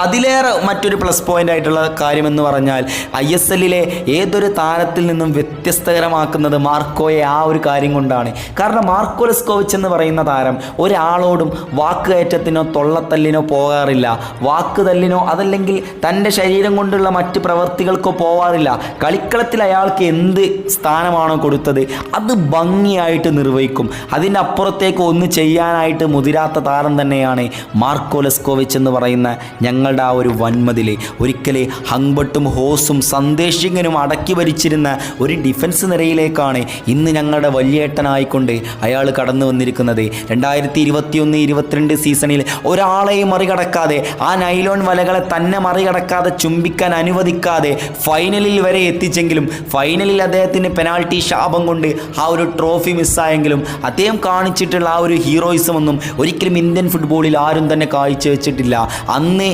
അതിലേറെ മറ്റൊരു plus point ആയിട്ടുള്ള കാര്യമെന്ന് പറഞ്ഞാൽ ISLലെ ഏതൊരു താരത്തിൽ നിന്നും വ്യത്യസ്തകരമാക്കുന്നത് മാർക്കോയെ ആ ഒരു കാര്യം കൊണ്ടാണ്. കാരണം മാർക്കോ ലെസ്കോവിച്ച് എന്ന് പറയുന്ന താരം ഒരാളോടും വാക്കുകയറ്റത്തിനോ തൊള്ളത്തല്ലിനോ പോകാറില്ല, വാക്കുതല്ലിനോ അതല്ലെങ്കിൽ തൻ്റെ ശരീരം കൊണ്ടുള്ള മറ്റ് പ്രവൃത്തികൾക്കോ പോവാറില്ല. കളിക്കളത്തിൽ അയാൾക്ക് എന്ത് സ്ഥാനമാണോ കൊടുത്തത് അത് ഭംഗിയായിട്ട് നിർവഹിക്കും. അതിൻ്റെ അപ്പുറത്തേക്ക് ഒന്ന് ചെയ്യാനായിട്ട് മുതിരാത്ത താരം തന്നെയാണ് മാർക്കോ ലെസ്കോവിച്ച് എന്ന് പറയുന്ന ഞങ്ങളുടെ ആ ഒരു വൻമതിൽ. ഒരിക്കൽ ഹങ്ബട്ടും ഹോസും സന്ദേശിങ്ങനും അടക്കി ഭരിച്ചിരുന്ന ഒരു ഡിഫൻസ് നിരയിലേക്കാണ് ഇന്ന് ഞങ്ങളുടെ വലിയേട്ടനായിക്കൊണ്ട് അയാൾ കടന്നു വന്നിരിക്കുന്നത്. 2021-22 സീസണിൽ ഒരാളെയും മറികടക്കാതെ, ആ നൈലോൺ വലകളെ തന്നെ മറികടക്കാതെ ചുംബിക്കാൻ അനുവദിക്കാതെ ഫൈനലിൽ വരെ എത്തിച്ചെങ്കിലും ഫൈനലിൽ അദ്ദേഹത്തിന് പെനാൾട്ടി ശാപം കൊണ്ട് ആ ഒരു ട്രോഫി മിസ്സായെങ്കിലും അദ്ദേഹം കാണിച്ചിട്ടുള്ള ആ ഒരു ഹീറോയിസം ഒന്നും ഒരിക്കലും ഇന്ത്യൻ ഫുട്ബോളിൽ ആരും തന്നെ കാഴ്ചവെച്ചിട്ടില്ല. അന്ന്